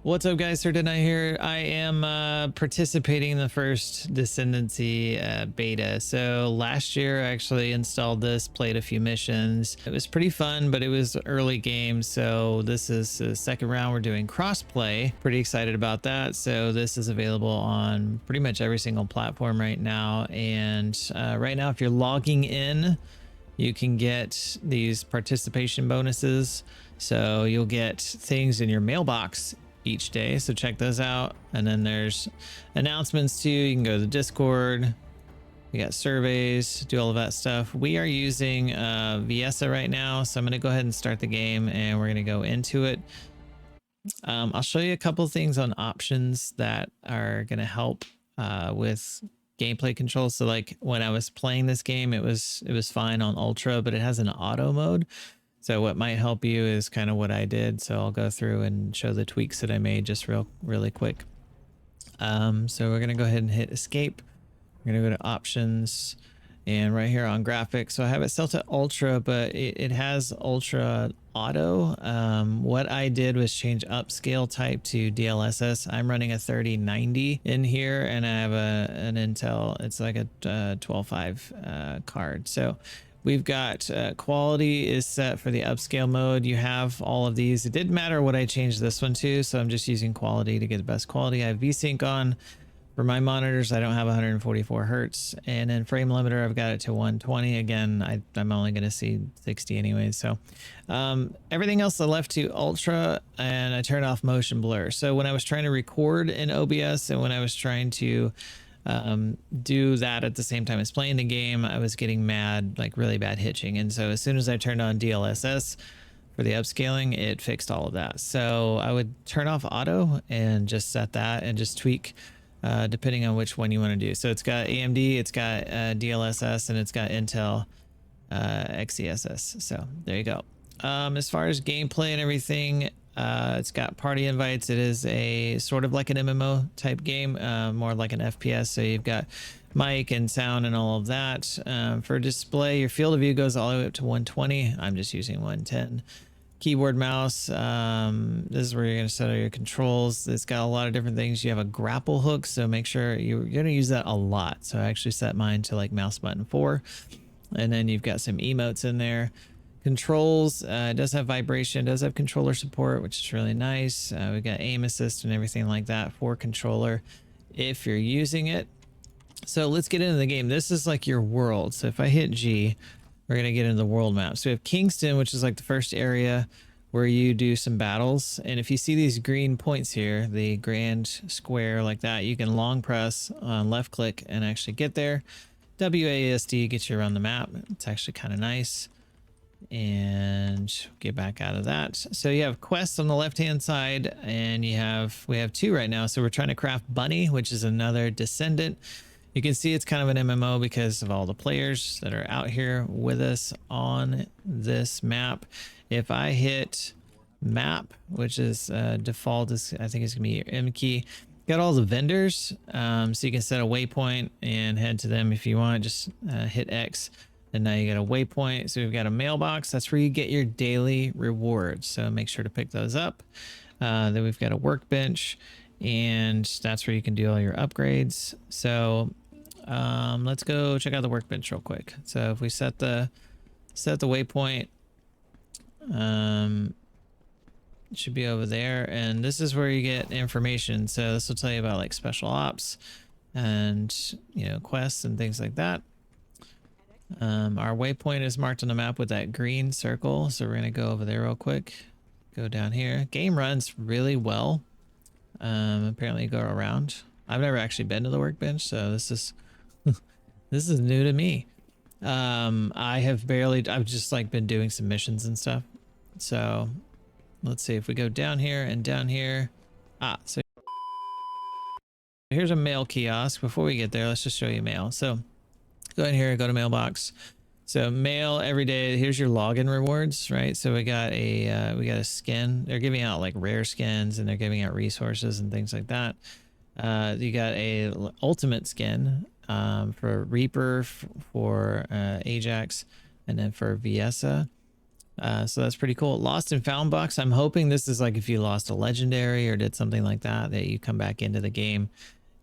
What's up, guys? Descendant here. I am participating in the first Descendancy beta. So last year I actually installed this, played a few missions. It was pretty fun, but it was early game. So this is the second round. We're doing crossplay. Pretty excited about that. So this is available on pretty much every single platform right now. And right now, if you're logging in, you can get these participation bonuses. So you'll get things in your mailbox each day, so check those out. And then there's announcements too. You can go to the Discord. We got surveys, do all of that stuff. We are using Viesa right now, so I'm going to go ahead and start the game and we're going to go into it. I'll show you a couple of things on options that are going to help with gameplay control. So like when I was playing this game, it was fine on ultra, but it has an auto mode. So what might help you is kind of what I did. So I'll go through and show the tweaks that I made just really quick. So we're going to go ahead and hit escape. We're going to go to options and right here on graphics. So I have it set to ultra, but it has ultra auto. What I did was change upscale type to DLSS. I'm running a 3090 in here and I have an Intel. It's like a 12.5 card. So we've got quality is set for the upscale mode. You have all of these. It didn't matter what I changed this one to, so I'm just using quality to get the best quality. I have VSync on for my monitors. I don't have 144 hertz, and then frame limiter I've got it to 120. Again, I'm only going to see 60 anyways. So everything else I left to ultra, and I turned off motion blur. So when I was trying to record in OBS and when I was trying to do that at the same time as playing the game, I was getting mad, like really bad hitching. And so as soon as I turned on DLSS for the upscaling, it fixed all of that. So I would turn off auto and just set that and just tweak depending on which one you want to do. So it's got AMD, it's got DLSS, and it's got Intel XeSS. So there you go. As far as gameplay and everything, it's got party invites. It is a sort of like an MMO type game, more like an FPS. So you've got mic and sound and all of that. For display, your field of view goes all the way up to 120. I'm just using 110. Keyboard, mouse. This is where you're going to set all your controls. It's got a lot of different things. You have a grapple hook, so make sure you're going to use that a lot. So I actually set mine to like mouse button 4. And then you've got some emotes in there. Controls, it does have vibration, it does have controller support, which is really nice. We've got aim assist and everything like that for controller if you're using it. So let's get into the game. This is like your world. So if I hit G, we're going to get into the world map. So we have Kingston, which is like the first area where you do some battles. And if you see these green points here, the grand square like that, you can long press on left click and actually get there. WASD gets you around the map. It's actually kind of nice. And get back out of that. So you have quests on the left hand side, and we have 2 right now. So we're trying to craft Bunny, which is another Descendant. You can see it's kind of an MMO because of all the players that are out here with us on this map. If I hit map, which is default, is I think it's gonna be your M key. Got all the vendors, so you can set a waypoint and head to them if you want. Just hit X. And now you got a waypoint. So we've got a mailbox. That's where you get your daily rewards. So make sure to pick those up. Then we've got a workbench, and that's where you can do all your upgrades. So let's go check out the workbench real quick. So if we set the waypoint, it should be over there. And this is where you get information. So this will tell you about like special ops and, quests and things like that. Our waypoint is marked on the map with that green circle, so we're gonna go over there real quick. Go down here. Game runs really well. Apparently go around. I've never actually been to the workbench, so this is this is new to me. I've just like been doing some missions and stuff. So let's see if we go down here and down here. So here's a mail kiosk. Before we get there, let's just show you mail. So go in here, go to mailbox. So mail every day. Here's your login rewards, right? So we got a skin. They're giving out like rare skins, and they're giving out resources and things like that. You got a ultimate skin for Reaper, for Ajax, and then for Viesa. So that's pretty cool. Lost and found box. I'm hoping this is like if you lost a legendary or did something like that, that you come back into the game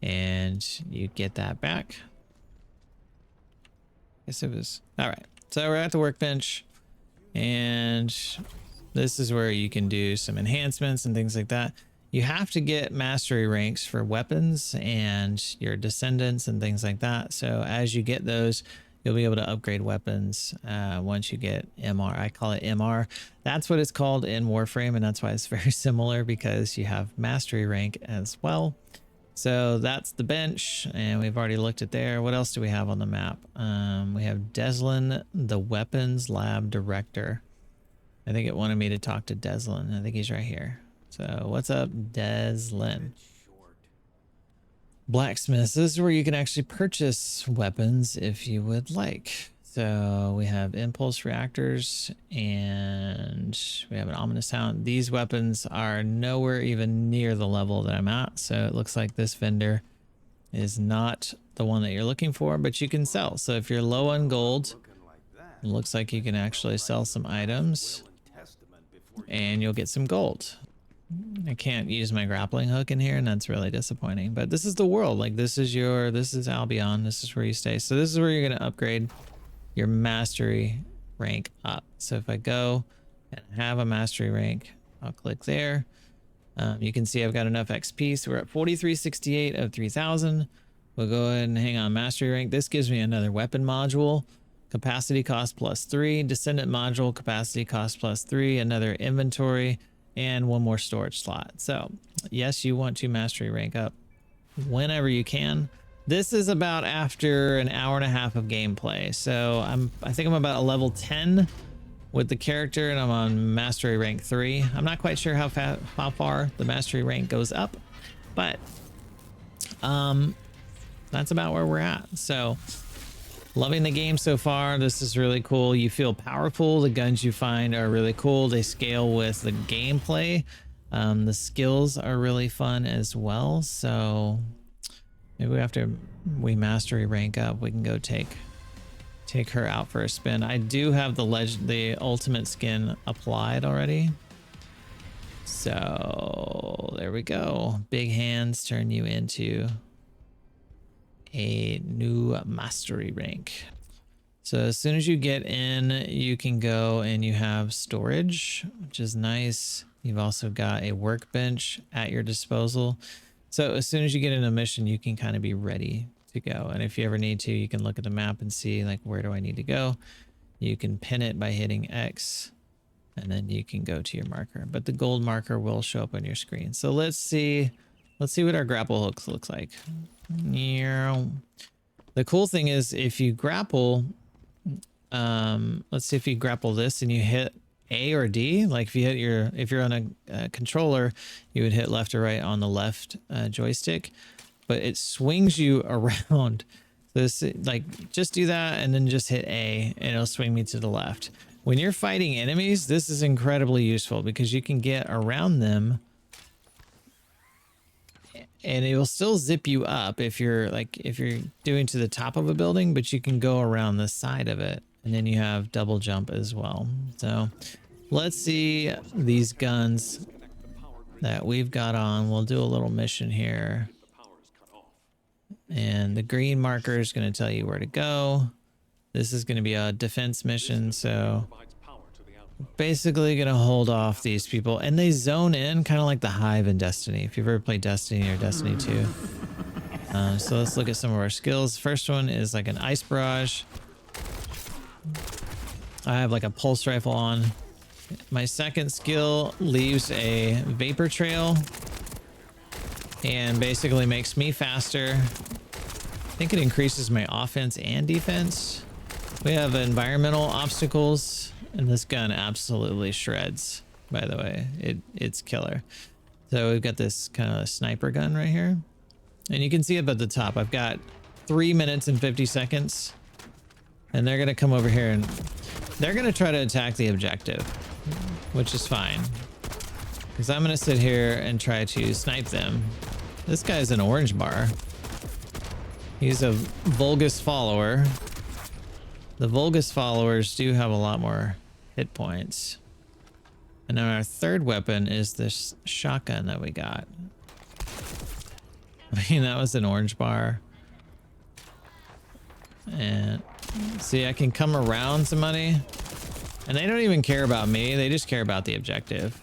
and you get that back. Guess it was all right. So we're at the workbench, and this is where you can do some enhancements and things like that. You have to get mastery ranks for weapons and your descendants and things like that. So as you get those, you'll be able to upgrade weapons once you get MR. I call it MR. That's what it's called in Warframe, and that's why it's very similar, because you have mastery rank as well. So that's the bench, and we've already looked at there. What else do we have on the map? We have Descendant, the weapons lab director. I think it wanted me to talk to Descendant. I think he's right here. So what's up, Descendant? Blacksmiths. This is where you can actually purchase weapons if you would like. So we have impulse reactors, and we have an ominous sound. These weapons are nowhere even near the level that I'm at. So it looks like this vendor is not the one that you're looking for, but you can sell. So if you're low on gold, it looks like you can actually sell some items and you'll get some gold. I can't use my grappling hook in here, and that's really disappointing, but this is the world. Like, this is Albion. This is where you stay. So this is where you're going to upgrade your mastery rank up. So if I go and have a mastery rank, I'll click there. You can see I've got enough XP. So we're at 4368 of 3000. We'll go ahead and hang on mastery rank. This gives me another weapon module, capacity cost +3, descendant module, capacity cost +3, another inventory, and one more storage slot. So yes, you want to mastery rank up whenever you can. This is about after an hour and a half of gameplay. So I think I'm about a level 10 with the character, and I'm on mastery rank 3. I'm not quite sure how far the mastery rank goes up, but that's about where we're at. So loving the game so far. This is really cool. You feel powerful. The guns you find are really cool. They scale with the gameplay. The skills are really fun as well. So maybe after we mastery rank up, we can go take her out for a spin. I do have the ultimate skin applied already. So there we go. Big hands turn you into a new mastery rank. So as soon as you get in, you can go and you have storage, which is nice. You've also got a workbench at your disposal. So as soon as you get in a mission, you can kind of be ready to go. And if you ever need to, you can look at the map and see, like, where do I need to go? You can pin it by hitting X, and then you can go to your marker. But the gold marker will show up on your screen. So let's see what our grapple hooks looks like. The cool thing is, if you grapple, let's see, if you grapple this and you hit A or D, like if you're on a controller, you would hit left or right on the left joystick, but it swings you around. This, like, just do that and then just hit A and it'll swing me to the left. When you're fighting enemies, this is incredibly useful because you can get around them and it will still zip you up if you're doing to the top of a building, but you can go around the side of it, and then you have double jump as well. So let's see these guns that we've got on. We'll do a little mission here, and the green marker is going to tell you where to go. This is going to be a defense mission, so basically gonna hold off these people, and they zone in kind of like the hive in Destiny, if you've ever played Destiny or Destiny 2. So let's look at some of our skills. First one is like an ice barrage. I have like a pulse rifle on. My second skill leaves a vapor trail and basically makes me faster. I think it increases my offense and defense. We have environmental obstacles, and this gun absolutely shreds, by the way. It's killer. So we've got this kind of sniper gun right here, and you can see up at the top, I've got 3 minutes and 50 seconds, and they're going to come over here and they're going to try to attack the objective, which is fine, because I'm going to sit here and try to snipe them. This guy's an orange bar. He's a Vulgus follower. The Vulgus followers do have a lot more hit points. And then our third weapon is this shotgun that we got. I mean, that was an orange bar. And see, I can come around somebody. And they don't even care about me. They just care about the objective.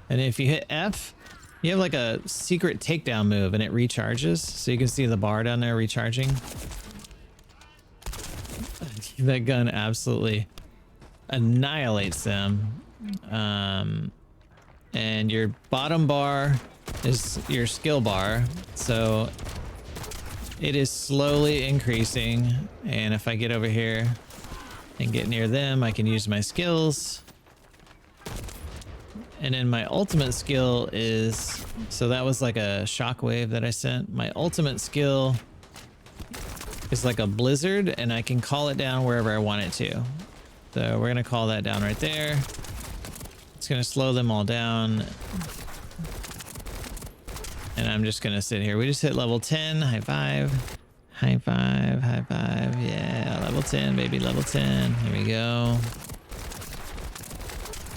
And if you hit F, you have like a secret takedown move and it recharges. So you can see the bar down there recharging. That gun absolutely annihilates them. And your bottom bar is your skill bar. So it is slowly increasing. And if I get over here and get near them, I can use my skills. And then my ultimate skill is, so that was like a shockwave that I sent. My ultimate skill is like a blizzard, and I can call it down wherever I want it to. So we're gonna call that down right there. It's gonna slow them all down. And I'm just gonna sit here. We just hit level 10, high five. High five, high five. Yeah, level 10, baby, level 10. Here we go.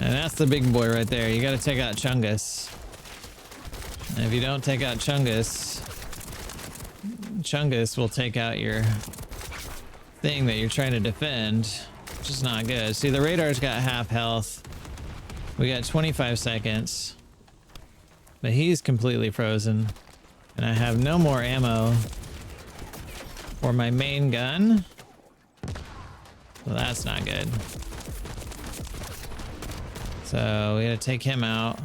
And that's the big boy right there. You got to take out Chungus. And if you don't take out Chungus, Chungus will take out your thing that you're trying to defend, which is not good. See, the radar's got half health. We got 25 seconds. But he's completely frozen. And I have no more ammo for my main gun. Well, that's not good. So we gotta take him out.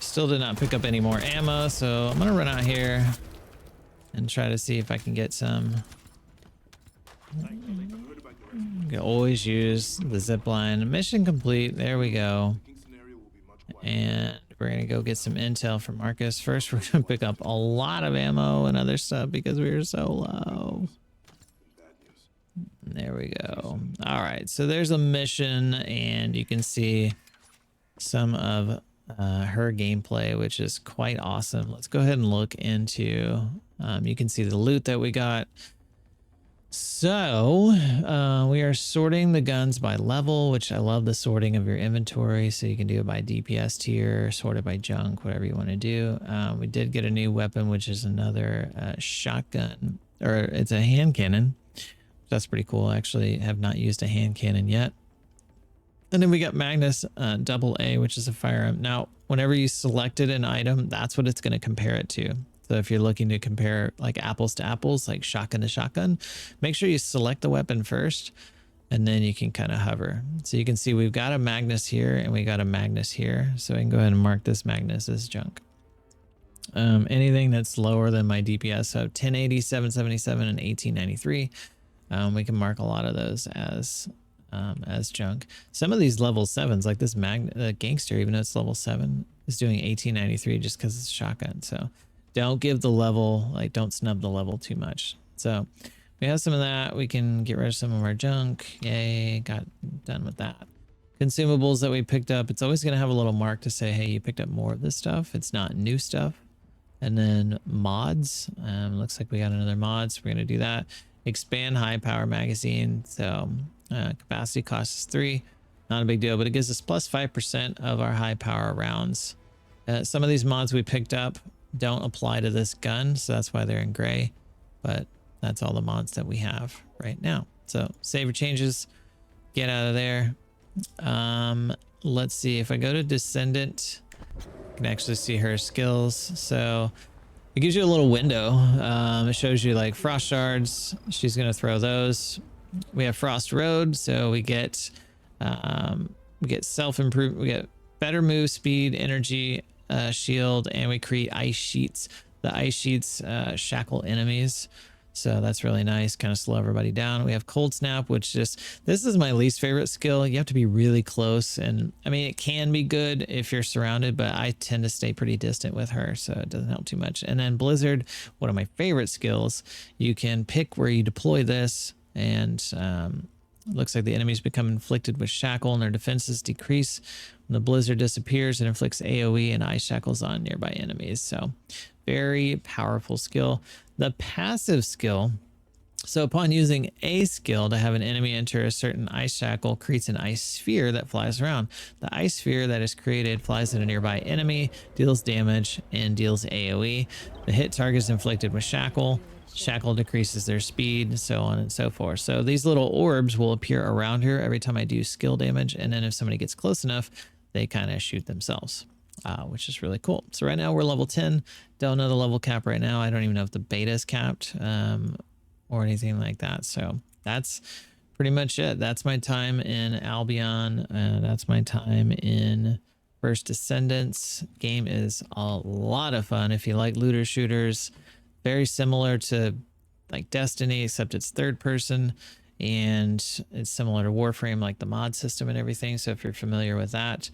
Still did not pick up any more ammo, so I'm gonna run out here and try to see if I can get some. You can always use the zip line. Mission complete. There we go. And we're gonna go get some intel from Marcus. First, we're gonna pick up a lot of ammo and other stuff because we were so low. There we go. All right, so there's a mission, and you can see some of her gameplay, which is quite awesome. Let's go ahead and look into. You can see the loot that we got. So we are sorting the guns by level, which I love the sorting of your inventory. So you can do it by DPS tier, sort it by junk, whatever you want to do. We did get a new weapon, which is another shotgun, or it's a hand cannon. That's pretty cool. I actually have not used a hand cannon yet. And then we got Magnus AA, which is a firearm. Now, whenever you selected an item, that's what it's going to compare it to. So if you're looking to compare like apples to apples, like shotgun to shotgun, make sure you select the weapon first, and then you can kind of hover. So you can see we've got a Magnus here and we got a Magnus here. So I can go ahead and mark this Magnus as junk. Anything that's lower than my DPS, so 1080, 777, and 1893. We can mark a lot of those as junk. Some of these level 7s, like this Gangster, even though it's level 7, is doing 1893 just because it's shotgun. So don't give the level, like don't snub the level too much. So we have some of that. We can get rid of some of our junk. Yay, got done with that. Consumables that we picked up, it's always going to have a little mark to say, hey, you picked up more of this stuff. It's not new stuff. And then mods, looks like we got another mod, so we're going to do that. Expand high power magazine. So capacity cost is 3, not a big deal, but it gives us plus 5% of our high power rounds. Some of these mods we picked up don't apply to this gun, so that's why they're in gray, but that's all the mods that we have right now. So save your changes, get out of there. Let's see, if I go to Descendant, I can actually see her skills. So it gives you a little window. It shows you like frost shards. She's gonna throw those. We have frost road, so we get self-improvement. We get better move speed, energy, shield, and we create ice sheets. The ice sheets shackle enemies, so that's really nice. Kind of slow everybody down. We have cold snap, which this is my least favorite skill. You have to be really close, and I mean it can be good if you're surrounded, but I tend to stay pretty distant with her, so it doesn't help too much. And then blizzard, one of my favorite skills. You can pick where you deploy this, and it looks like the enemies become inflicted with shackle and their defenses decrease. When the blizzard disappears, it inflicts AoE and ice shackles on nearby enemies. So very powerful skill. The passive skill So upon using a skill to have an enemy enter a certain ice shackle, creates an ice sphere that flies around. The ice sphere that is created flies at a nearby enemy, deals damage, and deals AoE. The hit target is inflicted with shackle. Shackle decreases their speed, so on and so forth. So these little orbs will appear around here every time I do skill damage, and then if somebody gets close enough, they kind of shoot themselves, which is really cool. So right now we're level 10. Don't know the level cap right now. I don't even know if the beta is capped. Or anything like that. So that's pretty much it. That's my time in Albion. That's my time in First Descendants. Game is a lot of fun if you like looter shooters. Very similar to like Destiny, except it's third person, and it's similar to Warframe, like the mod system and everything. So if you're familiar with that,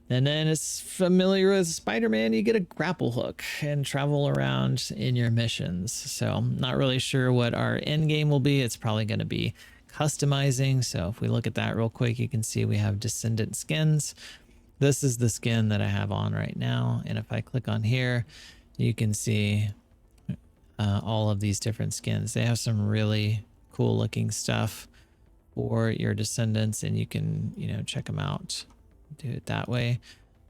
and then it's familiar with Spider-Man, you get a grapple hook and travel around in your missions. So I'm not really sure what our end game will be. It's probably going to be customizing. So if we look at that real quick, you can see we have Descendant skins. This is the skin that I have on right now. And if I click on here, you can see all of these different skins. They have some really cool looking stuff for your Descendants, and you can, you know, check them out. Do it that way.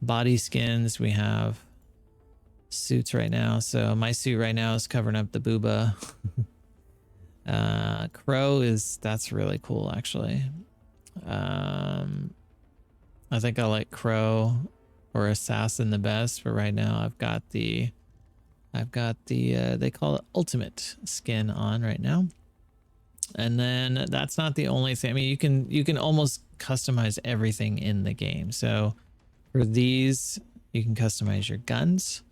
Body skins, we have suits right now. So my suit right now is covering up the booba. Crow that's really cool actually. I think I like Crow or Assassin the best, but right now I've got the they call it Ultimate skin on right now. And then that's not the only thing. I mean, you can almost customize everything in the game. So for these, you can customize your guns.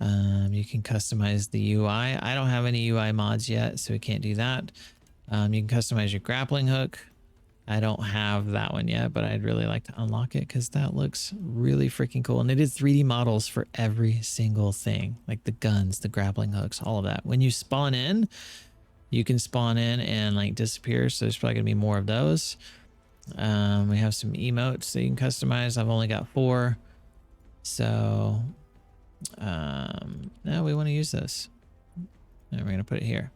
You can customize the UI. I don't have any UI mods yet, so we can't do that. You can customize your grappling hook. I don't have that one yet, but I'd really like to unlock it because that looks really freaking cool. And they did 3D models for every single thing, like the guns, the grappling hooks, all of that. When you spawn in, you can spawn in and like disappear. So there's probably gonna be more of those. We have some emotes that you can customize. I've only got 4. So now we want to use this. And we're gonna put it here.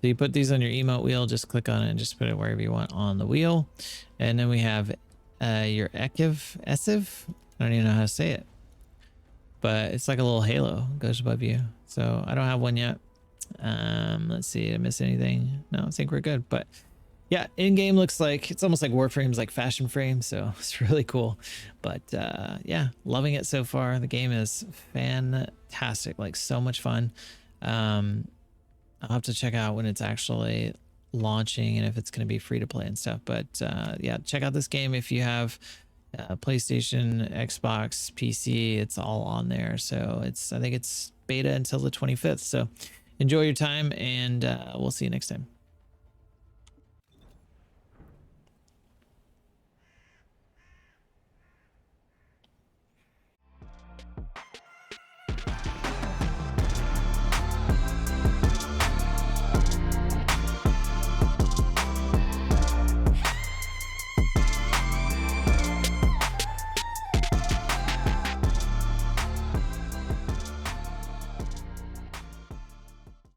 So you put these on your emote wheel, just click on it and just put it wherever you want on the wheel. And then we have your Esiv. I don't even know how to say it, but it's like a little halo goes above you. So I don't have one yet. Let's see, did I miss anything? No, I think we're good. But yeah, in-game looks like it's almost like Warframe's like fashion frame, so it's really cool. But yeah, loving it so far. The game is fantastic, like so much fun. I'll have to check out when it's actually launching and if it's going to be free to play and stuff. But yeah, check out this game if you have PlayStation, Xbox, PC. It's all on there. So I think it's beta until the 25th. So enjoy your time, and we'll see you next time.